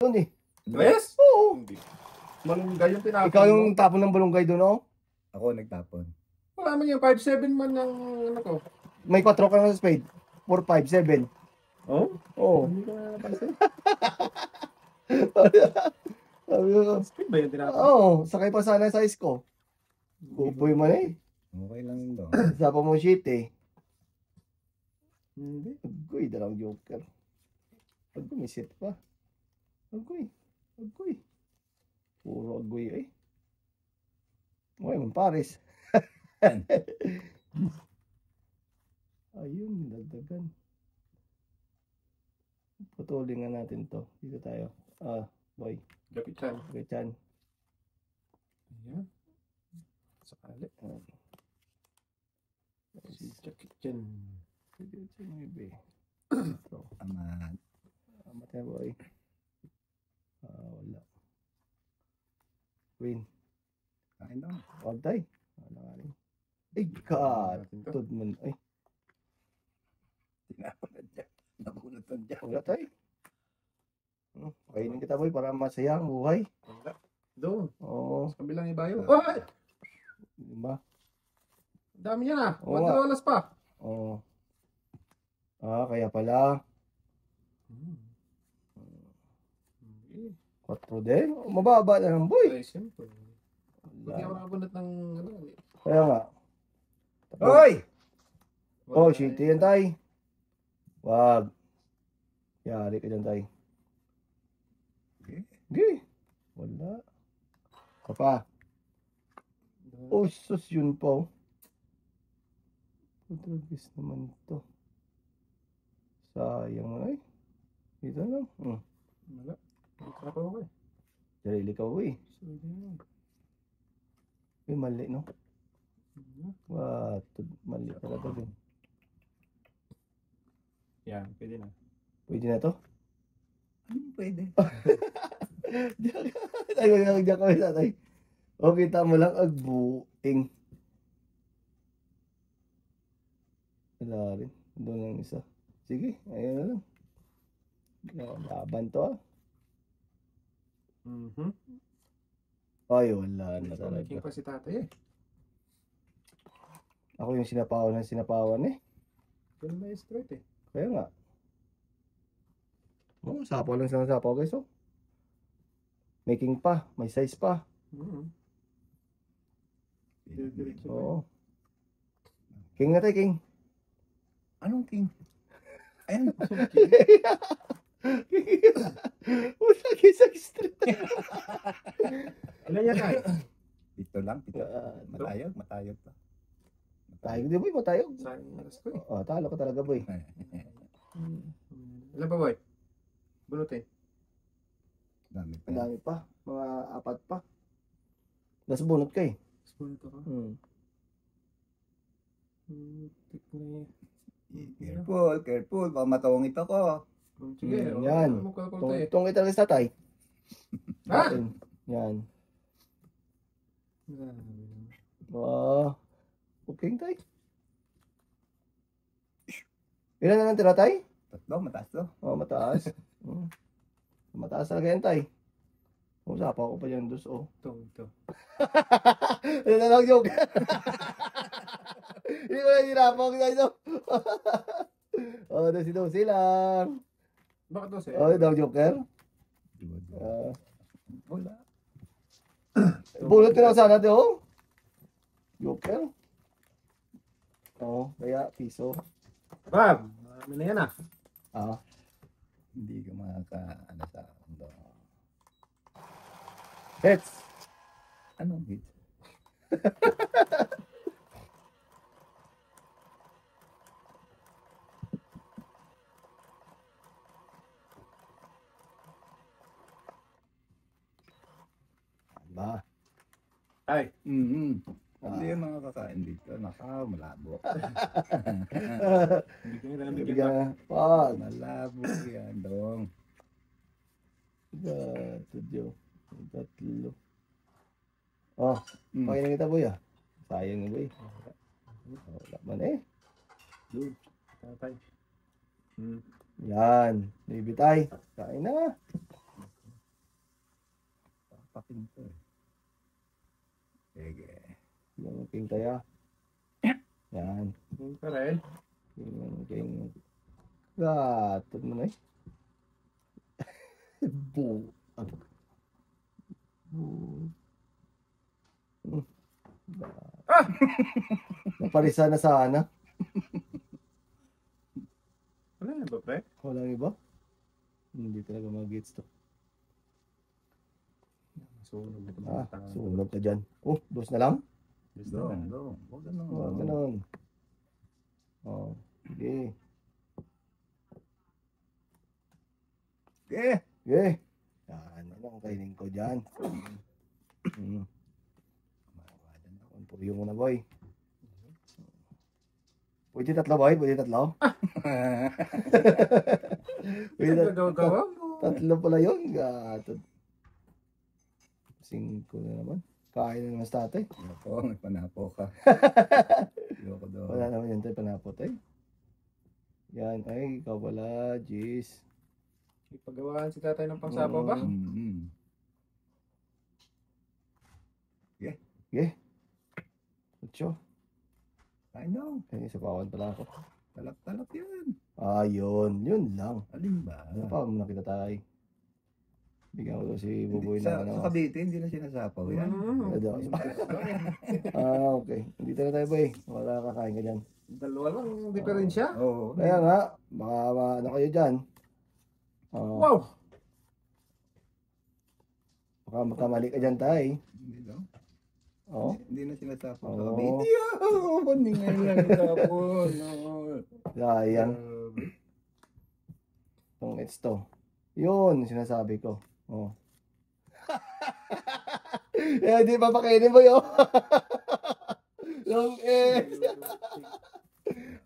doon eh. Tres? Oo. Hindi. Malunggay yung tinapon Ikaw yung mo. tapon ng balunggay doon, oh. Ako nagtapon. Wala man yung 5-7 man ng ano ko. May 4 ka na sa spade. 4, 5, 7. Oh? Oo. Hindi ko na napansin. Sabi ko, Speed ba yung tinapon? oo, sakay pa sana sa size ko. Gupoy man eh. Okay lang yun doon. Sapa mo shit eh. Hindi. Agoy, dalang joker. Agoy, may set pa. Agoy. Agoy. Puro agoy eh. Okay, man pares. Ayun, dagdagan. Putulin nga natin to. Dito tayo. Boy. Jackie Chan. Okay, Chan. Ayan. Sakali. Si Jackie Chan. Dito siya maybe. Ito. Aman. Matay boy. Wala. Win. Kain daw. Wag tayo. Wala nga rin. Ay, katod man. Ay, Tinapon na dyan. Nakunod na dyan. wala tayo. Kainin kita boy para masaya ang buhay. Wala. Doon. Oo. Sa kabilang ibayo. Oh, ay! Diba? Dami yan ah. Oo nga. $1 pa. Oo. Kaya pala. Hindi. 4 din. Mababa na lang boy. Ay, simple. Hindi ako nakabunot ng ano. Kaya nga. Hoy! Oh, shitty yan tay. Wag. Yari ka dyan tay. Hindi. Wala. Kapa. Oh, sus yun pa oh. Putragis naman to. Sayang mo ay. Dito lang. Wala. Hindi ko ako eh. Sarili ka eh. So, yun. Mali no? Mali talaga din. Yan, pwede na. Pwede na to? Pwede. Diyan kami sa tay. O kita mo lang agbuing. Wala rin. Doon ang isa. Sige, ayun na lang. Laban to ah. Ay, wala na Making talaga. pa si tatay eh. Ako yung sinapawan ng sinapawan eh. Ganun na yung straight eh. Kaya nga. Oh, sapaw lang sa sapaw guys oh. Making pa, may size pa. Diretso ba? Oo. King na tayo, King. Anong king? Ayan. Wala kayo sa street. Ilan yan ay? Dito lang. Dito. Matayog pa. Tayog di boy, matayog. Sayang yung alas ko eh. Talo ka talaga boy. Ilan pa boy? Bunutin. Dami pa. Ang dami pa. Mga 4 pa. Tapos bunot ka eh. Bunut ako. Tik na Careful, careful. Baka matawang ito ko. Sige. Yan. Tungkol talaga sa tatay. Ha? Yan. Okay tay. Ilan na lang tira tay? Tatlo, mataas to. Mataas. Mataas talaga yan tay. Usapan ko pa dyan dos oh. Ito. Ano na lang joke. Hindi ko na hirapan ko tayo. Dosi lang. Bakit 12? Daw joker. Wala. Bunot ko lang sana to. Joker. Kaya piso. Bab! Marami na yan ah. Hindi ka makaka-ano sa mundo. Heads. Anong hit? Ba? Ay. Hindi yung mga kakain dito. Malabo. Bigyan na. Malabo yan dong. Tatlo. Pakainin kita boy ah. Sayang ni boy. Wala man eh. Doon. Tatay. Yan. Bibitay. Kain na. natin to. Sige. Yung king tayo. Yan. Yung pa rin. Yung king. Gatod mo na eh. Bu. Bu. Naparisa na sana. Wala na ba, pre? Walang iba. Hindi talaga mag-gets to. Sunog na ito. Sunog ka dyan. Oh, dos na lang? Dong. Huwag ganun. Oh, ganun. Oh, sige. Okay. Sige. Yan, ano ang kainin ko dyan? Puriyo mo na, boy. Pwede tatlo, boy? Pwede tatlo? Pwede Gagawa mo. tatlo pala yun. Gatod. 5 na naman. Kain na naman sa tatay. Ako, may panapo ka. Ayoko daw. Wala naman yan tayo panapot eh. Yan, ay, ikaw pala, jeez. Ipagawaan si tatay ng pangsabaw ba? Okay. Ocho. I know. Ay, sa pawan pala ako. Talap-talap yan. Yun. Yun lang. Alin ba? Ano pa, muna kita tayo. Bigyan ko si Buboy Sa na ano. Cavite, hindi na sinasapaw yan. Okay. Hindi na tayo, boy. Wala kakain ka dyan. Dalawa lang ang diferensya. Oo. Kaya nga, baka ano kayo dyan. Wow! Baka makamali ka dyan tayo. Hindi daw. Oh. Hindi na sinasapaw sa Oo. Cavite. Hindi nga lang tapon. Sayang. Itong it's to. Yun, sinasabi ko. Oh. Eh, di pa pakainin mo yun. Long S.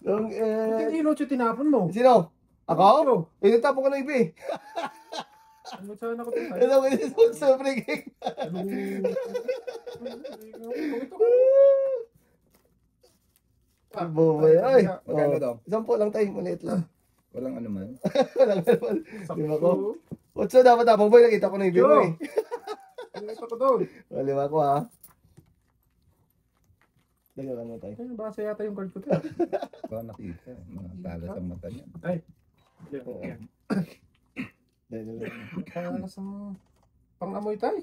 Long S. Hindi no, tinapon mo. Sino? Ako? Ikaw. Pinatapon ko ng iba eh. Ano sana ko tayo? Ano ko yung sponsor breaking? Buboy. Ay. Magkano daw? 10 lang tayo. Maliit lang. Walang ano man. Walang naman. Di ba ko? Otso dapat tapong boy. Nakita ko na yung iba mo eh. Nakita ko doon. Lima ko ha. Dagdagan mo tayo. Ay, basa yata yung card ko to. Baka nakita. Mga tala sa mata niya. Ay. Dagdagan. Sa pang-amoy tayo.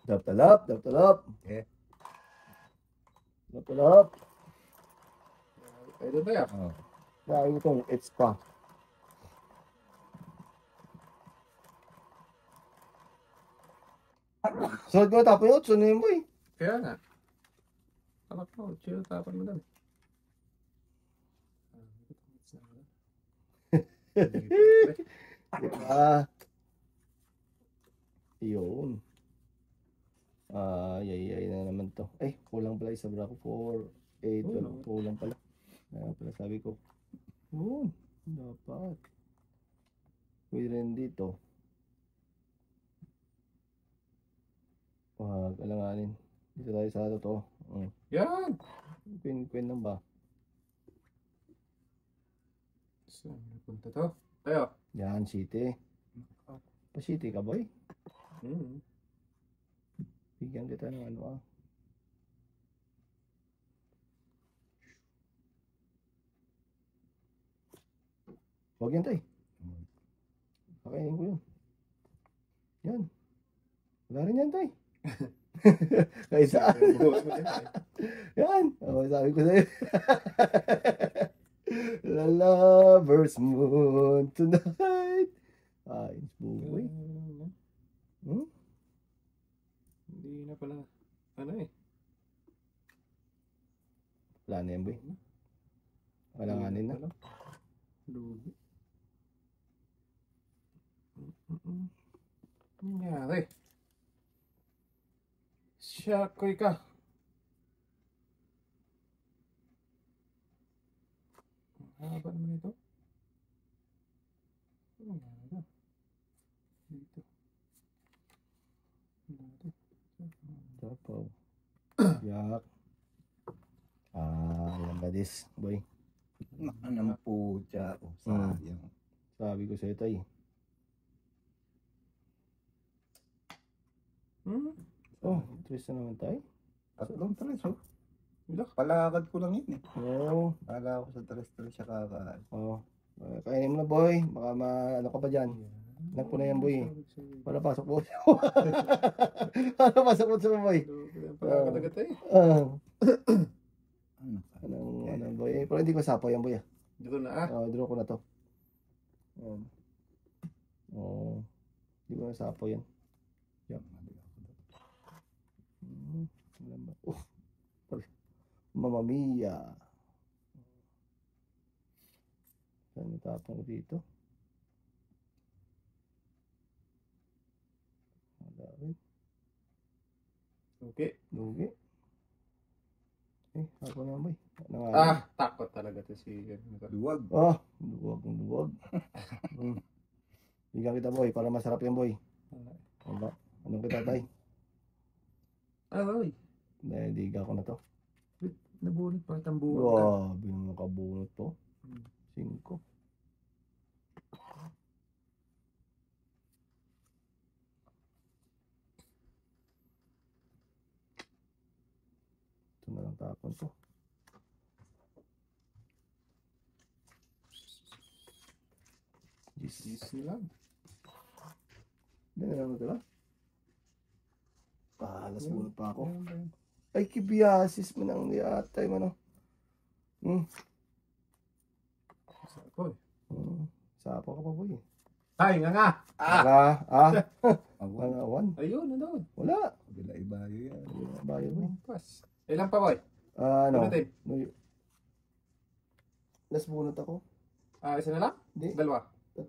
Daptalap. Eh. Daptalap. Ay, doon tayo. Oh. Dahil itong it's pa. Sunod ko na tapon yun. Sunod yun boy. Kaya nga. Alak mo, chill, tapan mo doon. Diba? Yun. Yay na naman to. Ay, kulang pala isa bra ko. 4, 8, 12. Kulang pala. Kaya pala sabi ko. Yun. Dapat. Pwede rin dito. Wag alanganin. Dito tayo sa totoo. Yan! Queen lang ba? Saan napunta to? Tayo. Yan, city. Pa-city ka, boy. Bigyan kita ng ano Huwag yan, tay. Pakainin ko yun. Yan. Wala rin yan, tay. Kahit saan. Yan. Sabi ko sa'yo. La lover's moon tonight. It's buboy. Hindi na pala. Ano eh? Wala na yan, boy. Walanganin na. Lugi. Nangyari. Siyakoy ka. Haba naman ito. Ano nga? Dito. Tapaw. Yak. Alam ba this, boy? Nakanang pucha. Sayang. Sabi ko sa'yo, tay. Oh, twist na naman tayo. Tatlong tres, oh. Wala. Palakad ko lang yun, eh. Oo. Kala ko sa tres-tres siya kakain. Oh. Kainin mo na, boy. Baka ano ka pa dyan. Anak ko na yan, boy. Para pasok po. Para pasok po sa boy. Pagkakatagat eh. Anong boy? Pero hindi ko sapo yan, boy. Dito na Draw ko na to. Hindi ko na sapo yan. Mamma mia. Saan natapang ko dito? Wala rin. Okay. Lugi. Ako na boy. Takot talaga to si... Duwag. Duwag. Bigyan kita boy, para masarap yan boy. Anong kita tay? Ay. Diga ko na to. Nabunot pa itang buwan. Grabe naman nakabunot to. 5. Ito na lang tapon to. Yes lang. Hindi na lang ito lang. Alas bunot pa ako. Ay, kibiasis mo nang yatay mo, no? Sapo ka pa, boy. Ay, nga! Awan. Ayun, ano? Wala. Bila ibayo yan. Bayo, boy. Ilan pa, boy? Ano? Din? Last bunot ako. Isa na lang? Hindi. 2.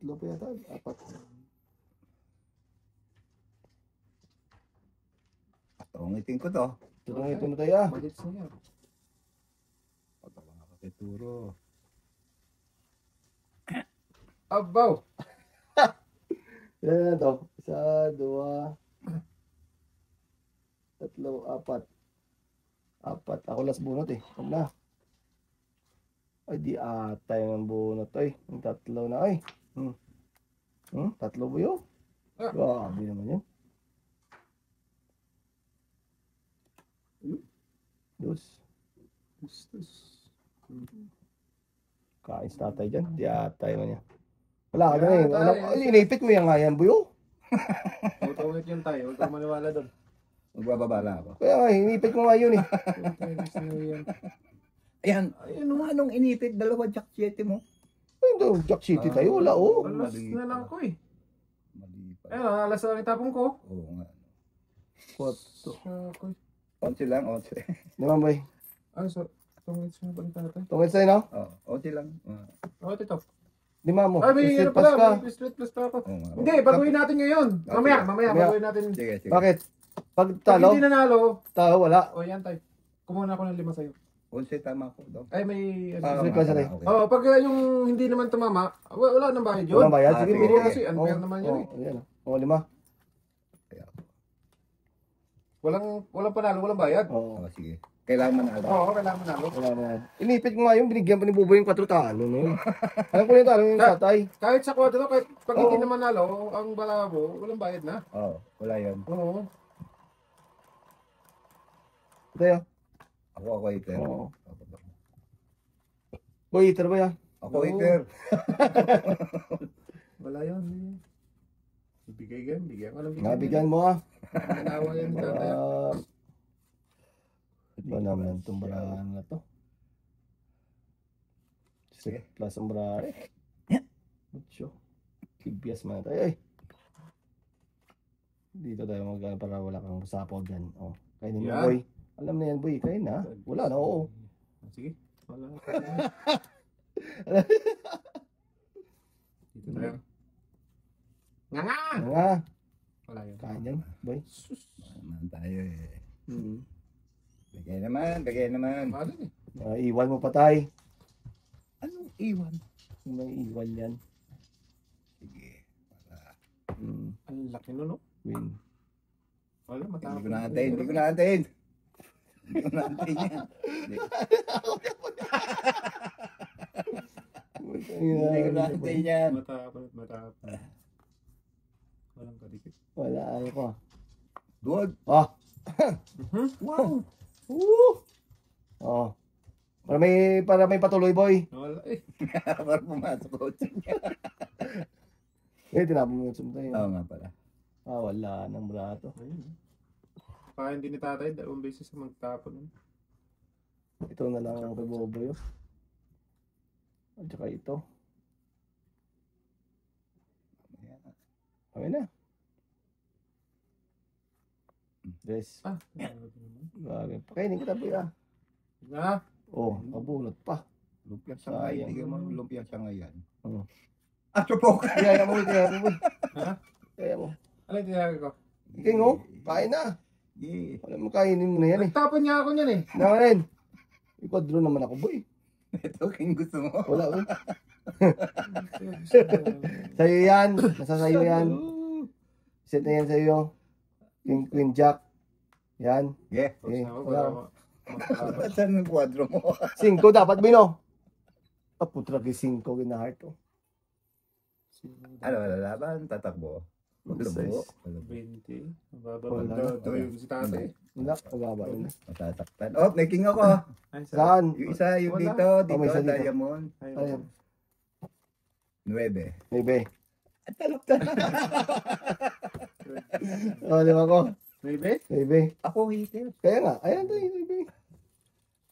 3 pa yata. 4. Tungitin ko to. Ito na tayo. Magits niya. Pagka mga kapituro. Abaw! Ilan na to? 1, 2, 3, 4. 4. Ako last bunot eh. Huwag na. Ay, di atay ng bunot. Ay, yung 3 na ay. 3 ba yun? Grabe naman yun. Dos. Kain sa tatay dyan. Di atay man yan. Wala ka na eh. Inipit mo yan nga yan, buyo. Utungit yun tayo. Huwag kang maniwala doon. Magbababa lang ako. Kaya nga, inipit mo nga yun eh. Ayan, anong inipit? 2 jack 7 mo? Ay, Jack City tayo. Wala oh. Alas na lang ko eh. Mali pa. Ayun, alas na lang itapong ko. Oo nga. Ako. 11 lang, 11. Naman boy. Tungit siya bang tatay? Tungit sa'yo no? Oo, 11 lang. Ito. 5 mo. Ay, may Street ano pass pala. ka. May street plus pa ako. Oo nga. Hindi, baguhin natin ngayon. Mamaya, baguhin natin. Sige. Bakit? Pag Pag talo, hindi nanalo, wala. o yan tayo. Kumuha na ako ng 5 sa'yo. 11 tama ko daw. Ay, may... Street pass rin. Oh, pag yung hindi naman tumama, wala nang bayad yun. Walang bayad? Sige, Ah, bili sige. na. Kasi unfair naman yun eh. Ayan. 5. Walang panalo, walang bayad. Oo. Sige. Kailangan manalo. Oo, kailangan manalo. Wala na. Inipit mo nga yung binigyan pa ni Buboy yung 4 talo no. Alam ko yung talo yung tatay. Kahit sa kwadro, kahit pag hindi naman nalo, ang balabo, walang bayad na. Oo, wala yun. Oo. Tayo. Ako waiter. Oo. Boy, iter ba yan? Ako waiter. Wala yun. Bigyan ko lang. Nabigyan mo ah. Ganawa yan ni tatay. Ito naman itong barahan na to. Sige. Plus ang barahan. Mucho. Kibias man tayo. Ay. Dito tayo mag para wala kang sapaw dyan. Oh. Kainin mo boy. Alam na yan boy. Kain na. Wala na oo. Sige. Wala na. Dito tayo. Nga! Wala yun. Kain yan boy. Naman tayo eh. Hmm. Bigay naman. Mahal eh. Iwan mo pa tay. Anong iwan? May iwan yan. Sige. Ang laki nun, no? Win. Wala, matapos. Hindi ko natin. Hindi ko natin yan. Hindi ko natin yan. Matapos. Walang kadikit. Wala ano ko. Duwag. Ah. Wow. Oh. Para may patuloy, boy. Wala eh. Para pumasok ko. Tinapon mo yung sumtay. Oo nga pala. Wala nang brato. Ayun. Kain din ni tatay, 2 beses na magtapon. Ito na lang ang kay Boboy. At saka ito. Okay na. Yes. Ah, Grabe. Pakainin kita, boy, ah. na. Nabunot pa. Lumpia siya ngayon. Sayang. Tingnan mo, lumpia siya ngayon. Oo. Chupok! Kaya mo, boy. Ha? Kaya mo. Ano yung tinagay ko? King, oh. Kain na. Yeah. Wala mo kainin mo na yan, eh. Nagtapon niya ako niyan eh. Nakain. Ikwadro naman ako, boy. Ito, king gusto mo. Wala, boy. Sa'yo yan. Nasa sa'yo yan. Set na yan sa'yo. King, Queen, Jack. Yan. Yeah. Wala. Saan yung kwadro mo? 5 dapat, Bino. Putra kay 5 gina-heart, oh. Ano, lalaban? Tatakbo? Lubo? 20. Mababa Wala. ba yung si tatay? Wala, pagaba yun. Matataktan. Oh, may king ako. Ay, Saan? Yung isa, yung Wala. dito, may isa dito. diamond. Ayun. 9. Maybe. At talaktan. Lima ko. Maybe? Maybe. Ako hitter. Kaya nga. Ayan to, maybe.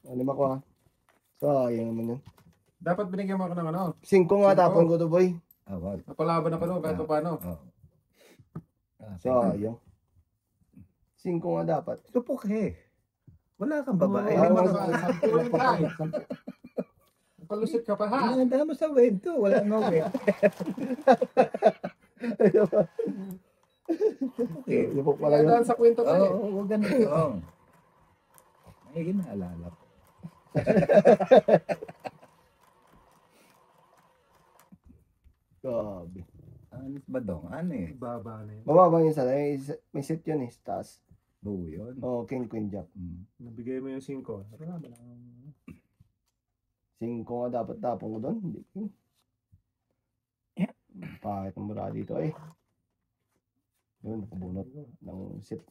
Lima ko, ha. Sayang naman yun. Dapat binigyan mo ako ng ano. 5 nga 5. tapon ko to, boy. Wag. Napalaban ako no, kahit pa paano. Oh. Sayang. 5 nga dapat. Supok eh. Wala kang babae. Oo, Lima wala. ka. Sampulin ka. Palusot ka pa ha. Handa mo sa wento. Wala nga wento. Supok eh. Lipok pala yun. Dahil sa kwento ka eh. Oo, huwag ganito. May ginaalala ko. Grabe. Ano ba dong? Ano eh? Baba na yun. Mababa yung isa. May set yun, eh. Sa taas. Buo yun. King, Queen, Jack. Nabigay mo yung 5. Wala ba lang. 5 nga dapat tapon ko doon. Hindi. Pahit ang mura dito, eh. Yun, nakabunot ng set.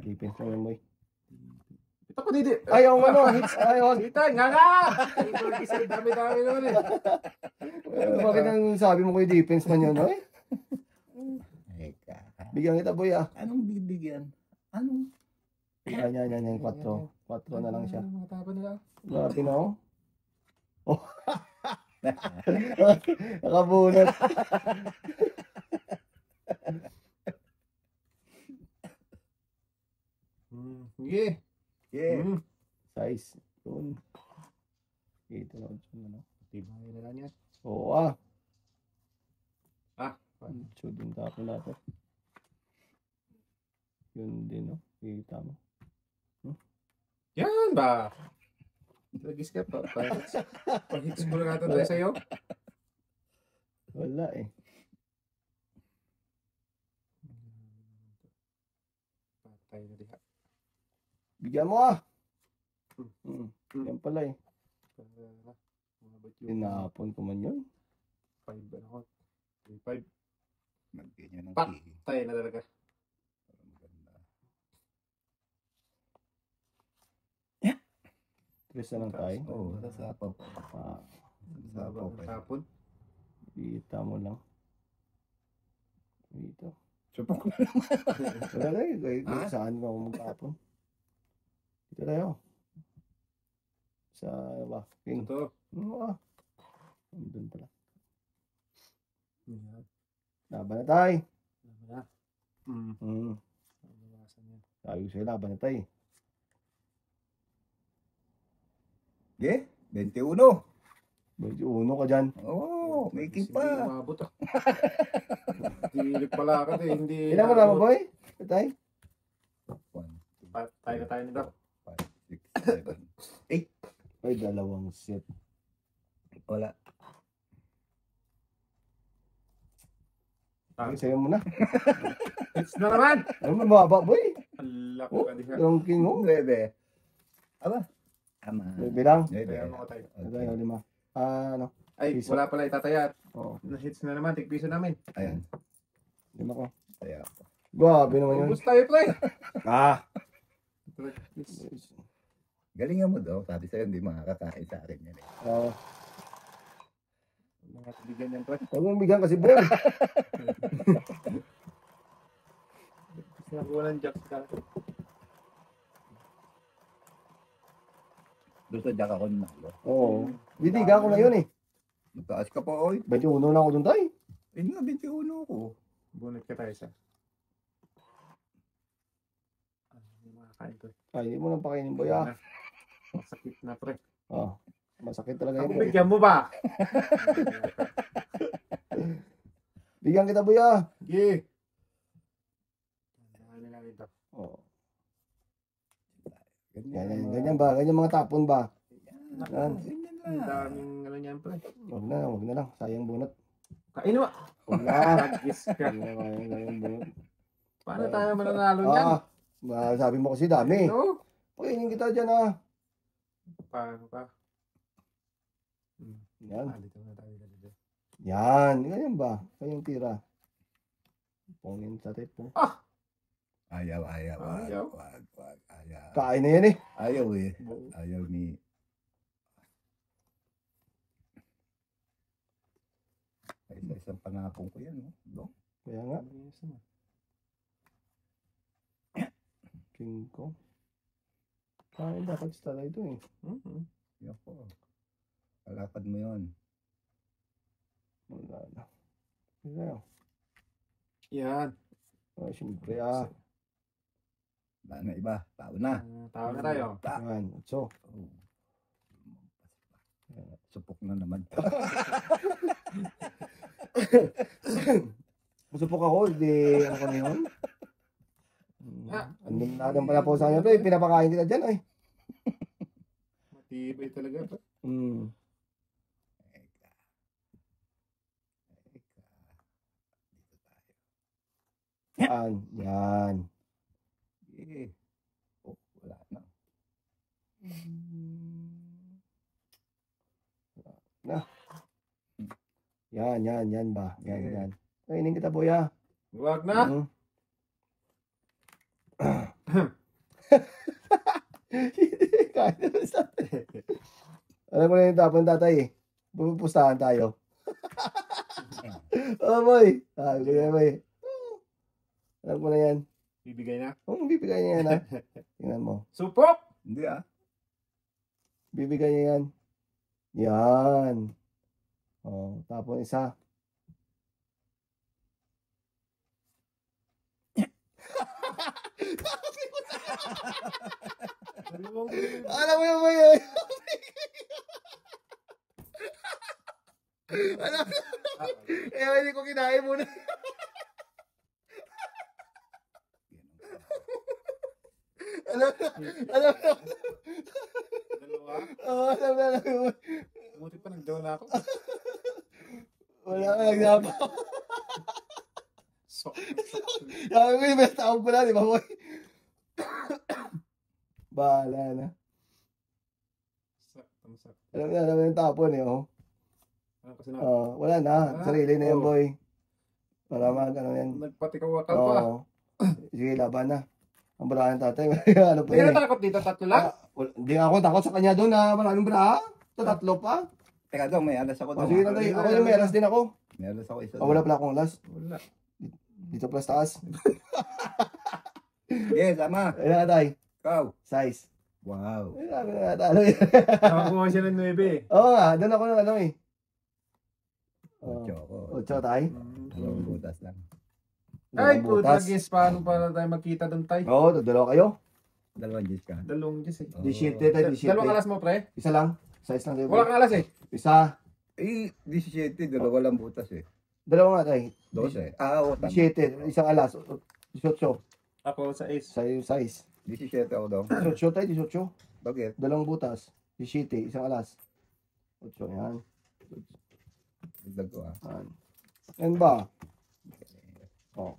Defense lang yun, boy. Ito ko dito. Ayaw nga, no. Hits. Ayaw. Dito, nga nga! Dami-dami naman eh. Bakit ang sabi mo ko yung defense man yun, no, eh? Eka. Bigyan kita, boy, ah. Anong bibigyan? Anong? Yan. 4 na lang siya. Mga tapan nila. Grabe na, oh. Oh. Nakabunot. Sige. Yeah. Size. Yun. Ito na, ano. Tibay na lang yan. Oo, ah. Ah. So, din tapon natin. Yun din, no. Kita mo. Yan ba? Lagis ka pa. Pag-hits mo lang natin tayo sa'yo. Wala, eh. Patay na diha. Bigyan mo, ah. Yan pala, eh. Yung Tinapon ko man yun. 5 ano ko. 5. Nagganyan ng Pak. key. Tayo na talaga. Tres na lang tayo. Oo, sasapaw. Ah, Sasapaw Sabang pa. tapon. kita mo lang. Dito. Supok na. Wala tayo. Saan ka magtapon? Dito tayo. Sa, ba? King. Ito. Oo, ah. Doon pala. Yan. Laban na tayo. Tama na. Nabawasan yan. Sabi ko sa'yo, laban na tayo. Yeah, 21. 21 ka dyan. Oo, may king Hindi pa. umabot ah. Hindi pala ka eh. Hindi. Ilan mo naman, boy? Tay? 1, Tayo na tayo nito. 5, 6, 7. Ay, 2 set. Wala. Ah. Ay, sa'yo mo na. Hits na naman! Ay, mababa, boy. Alak Oh, ka diha. yung king, oh. 9. Aba. Ama. Bilang. Kaya mo tayo. Ano, 5. Ano? Ay, Piso. wala pala itataya. Oo. Na-hits na naman. Tigpiso namin. Ayan. 5 ko. Kaya. Grabe naman yun. Ubus tayo, pre. Ah. Galingan mo daw. Sabi sa'yo, hindi makakakain sa akin yan eh. Ah. Mga kaibigan yan, pre. Huwag mong bigyan kasi boy. Gusto na ko ng jacks ka. Doon sa Jack ako nanalo. Oo. Bitiga ko na yun eh. Mataas ka pa, oy. 21 na ako dun tayo. Eh nga, 21 ko. Bunot ka tayo sa. Hindi makakain ko. Ay, hindi mo nang pakainin boy ah. Masakit na, pre. Ah. Masakit talaga Ako yun. bigyan mo ba? Bigyan kita boy ah. Sige. Ano lang ito? Oh. Ganyan. Ganyan ba? Ganyan mga tapon ba? Yan. Ganyan Ang lang. daming ano niyan, pre. Wag na lang. Sayang bunot. Kain mo. Wag na. Tagis ka. Sayang bunot. Paano tayo mananalo niyan? Sabi mo kasi dami. No? Pakainin kita dyan ah. Paano pa? Yan. Dito na tayo dito. Yan. Ganyan ba? Kayong tira. Pongin sa tape po. Ayaw. Ayaw. Wag. Ayaw. Kain na yan eh. Ayaw eh. Ayaw ni... Ay, isang panapong ko yan, no? Dong. Kaya nga. King ko. Kain dapat sa tala ito eh. Yan po. Palapad mo yun. Wala na. Kaya. Yan. Ay, siyempre ah. Wala na iba. Tao na. Tawag na tayo. Yan. So. Supok na naman. Masupok ako. Hindi ano ko na yun. Andun pala po sa kanya. Pre, pinapakain kita dyan eh. Matibay talaga. Pre. Yan. Eh. Oh, wala na. Yan ba? Yan. Kainin kita boya. Huwag na. Kain na sa atin. Alam ko na yung tapon tatay eh. Pupustahan tayo. Oh boy. Boy. Alam ko na yan. Bibigay na. Bibigay niya yan ha. Tingnan mo. Supok! Hindi ah. Bibigay niya yan. Yan. Oh, tapon isa. Alam mo yung boy. Alam mo. Hindi ko kinain muna. Alam mo. Dalawa. Alam mo. Buti pa nagdawa ako. Wala ka nagdapa. So, Sabi ko yung best taon ko na, di ba boy? Bahala na. Alam mo yung tapon eh, oh. Wala na. Sarili na yan, boy. Para ano yan. Nagpatikaw-akal pa. Sige, laban na. Ang barahan tatay. Ano pa Hindi yun na takot dito, tatlo lang. Hindi ako takot sa kanya doon na maraming baraha. Tatlo pa. Teka daw, may alas ako daw. Sige na tayo. Ako yung may alas din ako. May alas ako isa. Wala pala akong alas. Wala. Dito plus taas. Yes, ama. Ayun na tayo. Ikaw. Size. Wow. Ano yun? Nakakuha siya ng 9 Oo nga, doon ako ng ano eh. Ocho ako. 8 tayo. Dalawang butas lang. Ay, puta guys, paano para tayo magkita doon tayo? Oo, dalawa kayo. Dalawang G's ka. Dalawang Diyos eh. Oo. Di shift tayo, di shift. Dalawang alas mo, pre? Isa lang. Size lang tayo. Wala kang alas eh. Isa. Eh, 17, dalawa lang butas eh. Dalawa nga tayo. 12. Ah, oo, tama. 17. Isang alas. 18. Ako sa ace. Sa'yo size. 17 ako daw. 18 tayo, 18. Bakit? Dalawang butas. 17. Isang alas. 8. Yan. Dagdag ko ah. Yan ba? Oh.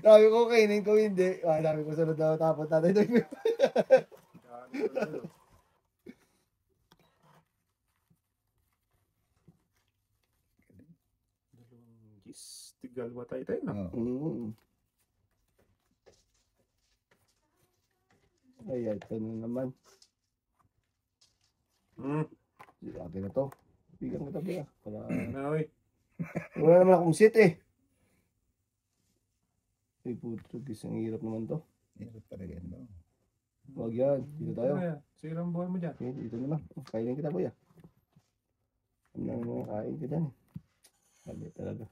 Sabi ko kainin ko hindi. Sabi ko sunod na tapos tatay. Tigal matay tayo na. Oo. Ay, ito na naman. Sabi na to. Bigyan kita ba? Oy. Wala naman akong seat eh. Ay, putugis. Ang hirap naman to. Hirap talaga yan, no? Huwag yan. Dito tayo. Sige ang buhay mo dyan. Okay, dito na lang. Kainin kita ba? Ano na naman kain ka dyan eh. Sabi talaga.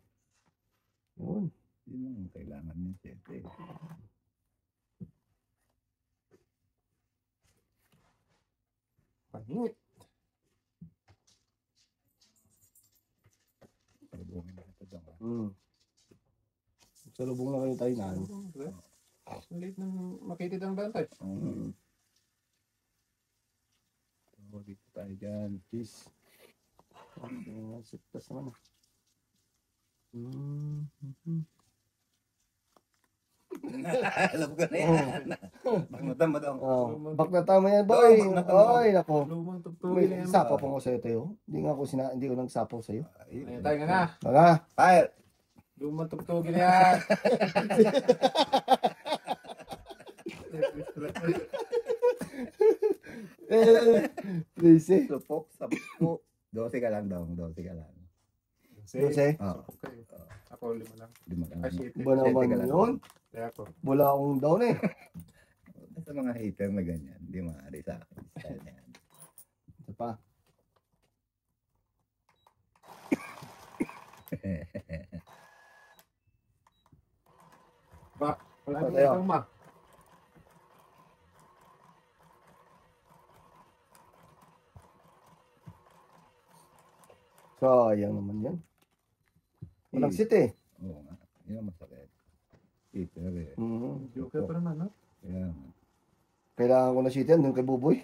Yun. Yun ang kailangan niya, siyempre. Pangit. Pagbuhin na ito doon. Salubong na kayo tayo na. Ang liit ng makitid ang daan tayo. So, dito tayo dyan. Cheese. Sitas naman. Alam ko na yan. Baknutan mo daw. Bak na tama yan, boy. Ay, nako. Lumang May tugtugin na yan. sapaw pa ko sa'yo, Teo. Hindi ko nang sapaw sa'yo. Ayan tayo nga na. Mga. Fire! Lumang tugtugin na yan. Please eh. Supok, sapok. 12 ka lang daw. 12 ka lang. Kasi, Oo. Okay. Ako 5 lang. 5 lang. Ay, shit. ba naman yun? Kaya ako. Wala akong down eh. Sa mga hater na ganyan, hindi maaari sa akin. Style na yan. Ito pa. Ba, wala Ito akong tayo. isang ma. Sayang naman yan. Walang sit eh. Oo nga. Yan ang masakit. Hater eh. Joker pa naman, no? Kaya nga. Kailangan ko na sit yan, dun kay Buboy.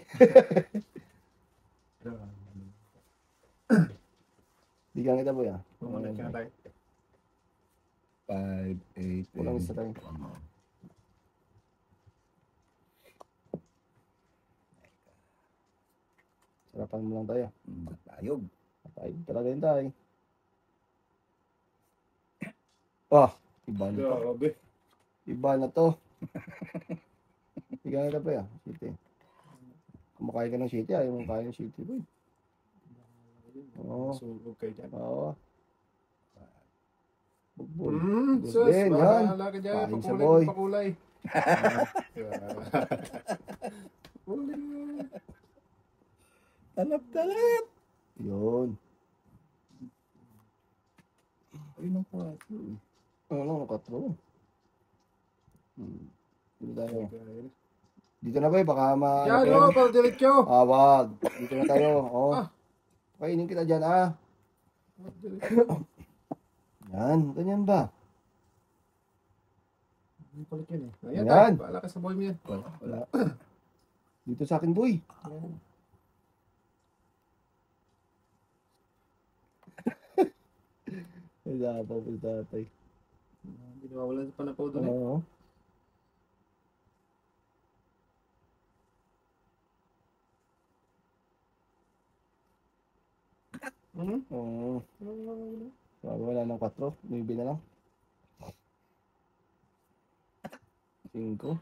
Bigyan kita boy ah. Pumunod ka na tayo. 5, 8, Walang isa tayo. Sarapan mo lang tayo. Matayog. Tayo talaga yun tayo. Oh, iba na to. Grabe. Iba na to. Bigyan kita boy ah. City. Kumakain ka ng city, ayaw mong kain ng city boy. Oo. Masugod kayo dyan. Oo. Bugbol. Sus, Yan, yan. bahala ka dyan. Kain sa Pakulay, boy. pakulay. Pakulay. Talap-talap! Yun. Ayun ang kwato. Ano lang, nakatro. Dito tayo. Dito na boy, baka Yan o, para diretso. Wag. Dito na tayo. Oh. Kainin kita dyan ah. Yan, ganyan ba? Hindi palit yan eh. Ayan Ayan. tayo, bahala ka sa boy mo yan. Wala. Dito sa akin boy. Ayan. Ay, dapat po tatay. Hindi nawawalan sa panapaw doon eh. Oo. Oo. Wala ng 4. 9 na lang. 5.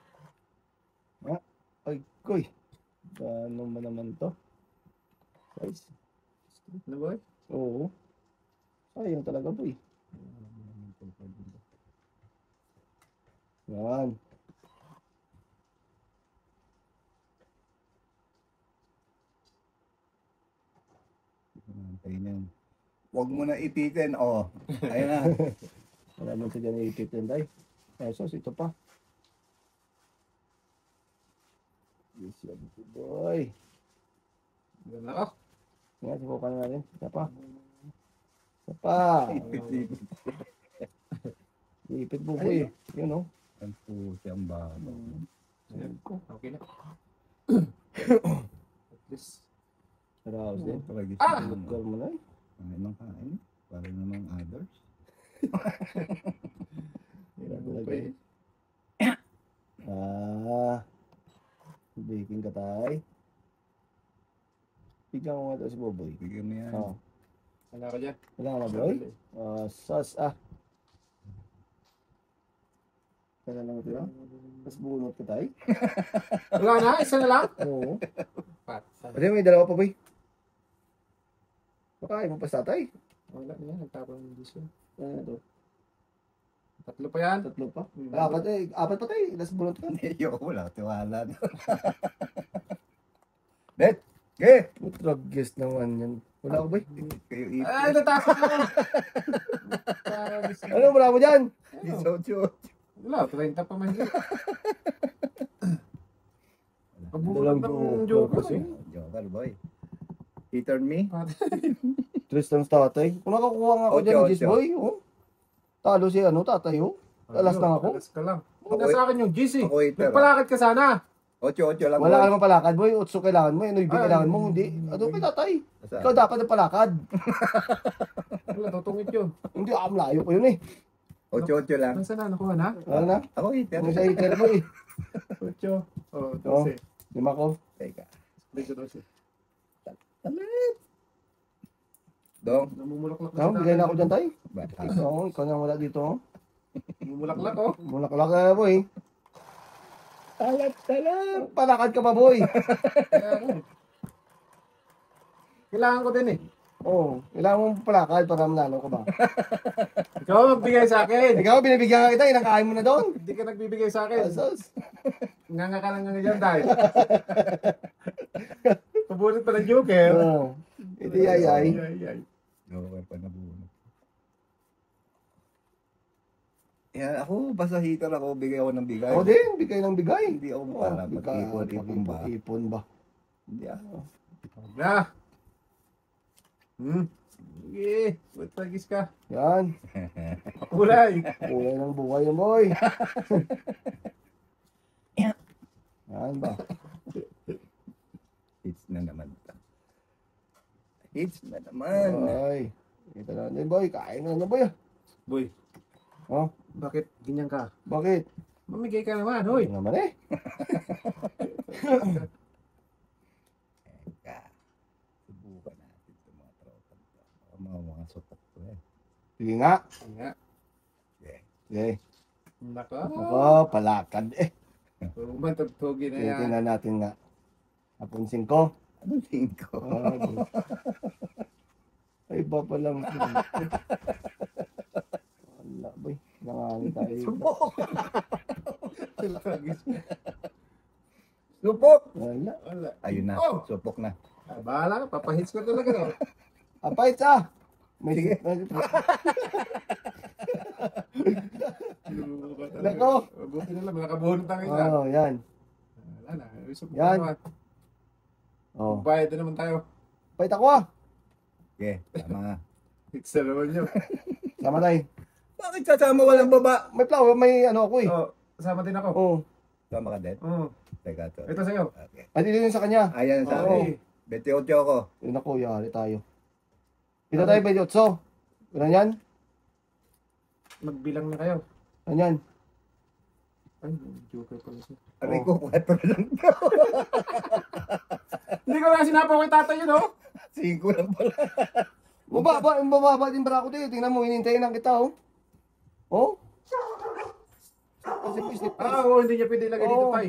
Ay, koy. Paano ba naman to? Guys. Ano boy? Oo. Sayang talaga boy. Yan. Antay niyan. Huwag mo na ipitin. Oh. Ayun na. Wala man siya dyan iipit yan tayo. Esos, ito pa. Yes, yan po boy. Yan na ako. Nga, subukan natin. Isa pa. Isa pa. Ipit-ipit. Iipit po boy. Yun o. Ang pusi ang bago. Ayan. Okay na. At least. Saraos din. Palagi Ah! Lugar mo na eh. Kain ng kain. Para namang others. Wala Ano talaga pa eh. eh. Baking ka tayo. Bigyan ko nga ito si Boboy. Bigyan mo yan. Oo. Wala ka dyan. Wala ka na boy? Sabali. Sus ah. Kaya lang ito lang. Tapos bunot ka tayo. Wala na, isa na lang. Oo. Patay. Pwede may dalawa pa boy. Baka mo pa sa tatay. Wala na yan, nagtapon yung dish yun. Ano to? Tatlo pa yan. Tatlo pa. Apat eh. Apat pa tayo. Tapos bunot ka. Ayoko, wala akong tiwala. Bet! Okay! Drug guest naman yan. Wala ako boy. Kayo ito. Ay, natapon na. Ano wala mo dyan? Isocho. Wala, 30 pa man yun. Dalang Pabulat ng joke kasi. eh. Joker boy. He turned me. Tristan sa tatay. Kung nakakuha nga ako Ocho, dyan ng ocho. G's boy. Oh. Talo si ano tatay oh. Alas lang ako. Alas ka lang. Punta sa akin yung GC. Ako ito. Nagpalakad ka sana. 8-8 lang. Wala ka boy. naman palakad boy. Utso kailangan mo. Ano ibig Ay. kailangan mo. Hindi. Ano kay tatay? Saan? Ikaw dapat ang palakad. Wala, tutungit yun. Hindi ako malayo pa yun eh. 8-8 lang. Nasaan na? Nakuha na? Ano na? Ako ito. Ano sa ikel mo eh. 8. Oh, Oh. 12. 5 ko. Teka. Medyo 12. Talit. Dong. Namumulaklak Ikaw, bigay na ako dyan tayo. Bata. Oo, ikaw na wala dito oh. Namumulaklak oh. Mulaklak na boy. Talat. Palakad ka pa boy. Kaya nga. Kailangan ko din eh. Oo. Kailangan mong palakad para manalo ka ba? Ikaw magbigay sa akin. Ikaw, binibigyan ka kita. Inakain mo na doon. Hindi ka nagbibigay sa akin. Asos. Nga ka lang nga dyan dahil. Pabunot pa ng joker. Oo. Iti ay. Ay. Joker pa nabuno. Yan, ako, basta hitter ako, bigay ako ng bigay. Ako din, bigay ng bigay. Hindi ako Oo, para bigay. mag-ipon ba? Ipon ba? Hindi ako. Na. Sige. Ba't tagis ka? Yan. Kulay. Kulay ng buhay yan, boy. Yan ba? Hits na naman. Hits na naman. Ay. Ito na din, boy. Kain na boy. Boy, Oh, bakit ganyan ka? bakit? Mamigay ka naman, hoy. Ano naman eh. Teka. Subukan natin itong mga tropa to. Mga supok to eh. Sige nga. Nga. Okay. Sige. Nako. Ako, palakad eh. Umantagtogi na yan. Tingnan natin nga. Napunsin ko. Anong tingin ko? Ay, iba pa lang. Wala, boy. Nangangin tayo. Supok! Supok! Wala. Wala. Ayun na. Oh! Supok na. Ah, bahala ka, papahits ko talaga. No? Apay sa! May Sige. Nako. Buti na lang, nakabunot ang isa. Oh, yan. Wala na. Isip ko Yan. naman. Oh. Bayad na naman tayo. Pait ako ah. Okay, tama. Hits na naman yun. Sama tayo. Bakit sasama walang baba? May flower, may ano ako eh. Oh, kasama din ako. Oh. Sama ka din? Oh, Teka to. ito sa'yo. Okay. At ito yun sa kanya. Ayan sa Oo. akin. 28 ako. Yun ako, yari tayo. Ito tayo, Bediotso. Ano yan? Magbilang na kayo. Ano yan? Ay, joker pala siya. Aray ko, 4 lang daw. Hindi ko na sinapaw kay tatay yun, oh. 5 lang pala. Mababa din para ako tayo. Tingnan mo, hinintayin lang kita oh. Oh? Kasi slip pass. Ah, oo, hindi niya pwede ilagay dito, Oo. tay.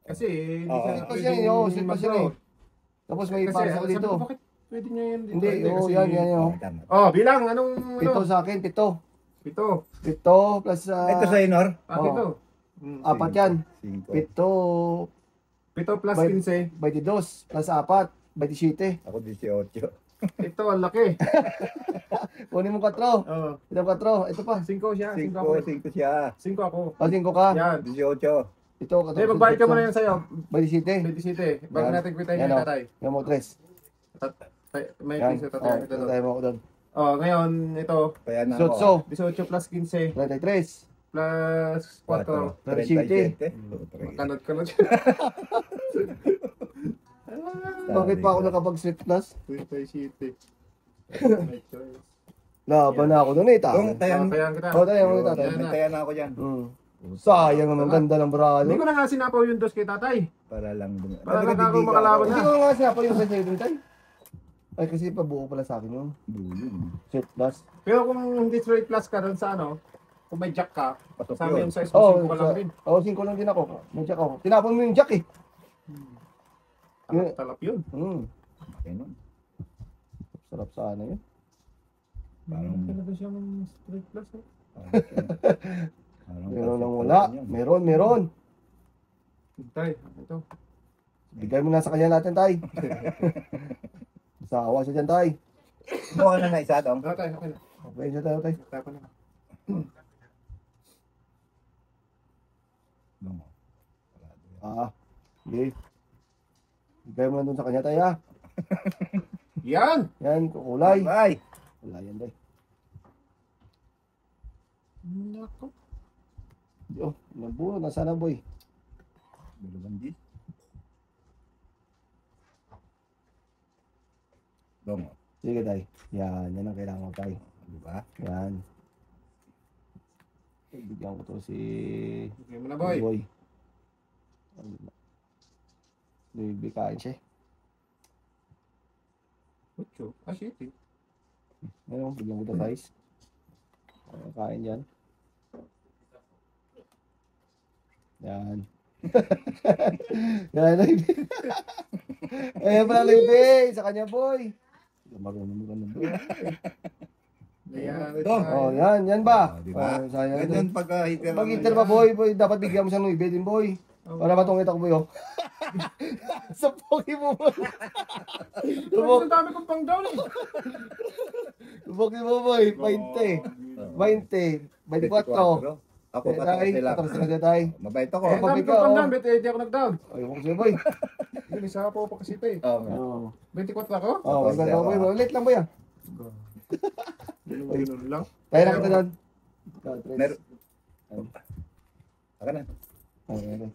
Kasi, hindi Oo. siya Slip pass pwedeng yan, oh. Slip pass yan eh. mag-draw. Tapos may Kasi, para ako sabi dito. ko, bakit pwede niya yan dito? Hindi, oh, kasi- yan, oh. Tama. Oh, bilang, anong, Pito ano? sa akin, pito. 7. Pito plus Ito sa Inor? Akin Oo. to. apat yan. 5. Pito 7 plus Bay- 15. 22 plus 4, 27. Ako 18. Ito, ang laki. Kunin mo 4. Oh, Ito 4. Ito pa. 5 siya. 5 ako. 5 siya. 5 ako. O 5 ka. Yan. 18. Ito 14. Hindi, magbayad ka muna yan sa'yo. 27. 27. Bago Yan. natin kwitain Yan, yung oh. tatay. Yan mo 3. May Yan. piso Oh, tatay. Ito, tayo mo ako doon. Oh, ngayon, ito. Kaya na Sotso. ako. 18 plus 15 33. plus 4. 37. Kanot ka lang. Bakit pa ako nakapag-slip plus? 27. May choice. Laban na ako doon eh. Dong, Tayo. tayan. Papayan kita. O, tayo mo Yun, tatay. Yan na. Tayan na ako dyan. Sayang naman ganda ng brado. Hindi ko na nga sinapaw yung dos kay tatay. Para lang. Para lang ako makalaban Hindi na. ko nga sinapa yung sa sa'yo tayo. Ay kasi pabuo pala sa akin yung Bulong. slip plus. Pero kung hindi straight plus ka doon sa ano, Kung may jack ka, Pasok kasama yun. yung size Oo, mo, 5 ka lang din. Oo, 5 lang din ako. May jack ako. Tinapon mo yung jack eh. Talap yun. Okay nun. Sarap sana yun. Parang- Talaga siya ng straight plus. Eh. Parang Meron lang perfect wala. yun. Meron. Tay, ito. Bigay mo na sa kanya natin, tay. Sawa siya dyan, tay. Kumuha ka na isa, Dong. Ano tayo, okay na. Okay siya tayo, tay. Tapo na. Dong. Hindi. Bigay mo na dun sa kanya, tay, ha. Yan! Yan, kukulay. Bye. Wala yan, tay. Nako. Oh, nabunod na sana, boy. Dalawang G. Dong. Sige, tay. Yan ang kailangan ko, tay. Di ba? Yan. Bigyan ko to si Bigyan mo na, boy. Boy. Bibikain siya. Ocho. Ah, shit eh. Ngayon, bigyan ko to size. Kain yan. Yan. Yan, ayan pala libre sa kanya, boy. Marunong mo ka na, boy. Ayan. Dong. Oh, yan ba? Oh, di ba? Oh, sayang. Ganyan pagka-hitter. Pag inter ba, boy, dapat bigyan mo siya ng ibe din, boy. Para matungit ako, boy, oh. Sa pogi mo, boy. Ang dami kong pang down eh. Pogi mo, boy. 20. 20. 24. Ako Eh, pa tay, sila. patras ka dyan, tay. Mabait ako. Eh, Ang dami ka, kong pang oh. down, bet hindi ako nag-down. Ayun ko sa'yo, boy. Yun, isa po pa kasi ito eh. Oo. 24 ako? Oh, may ganda, boy. Ulit lang, boy, ah. Ganun lang. Tayo na kita dyan. Meron. Saka na. Okay, okay.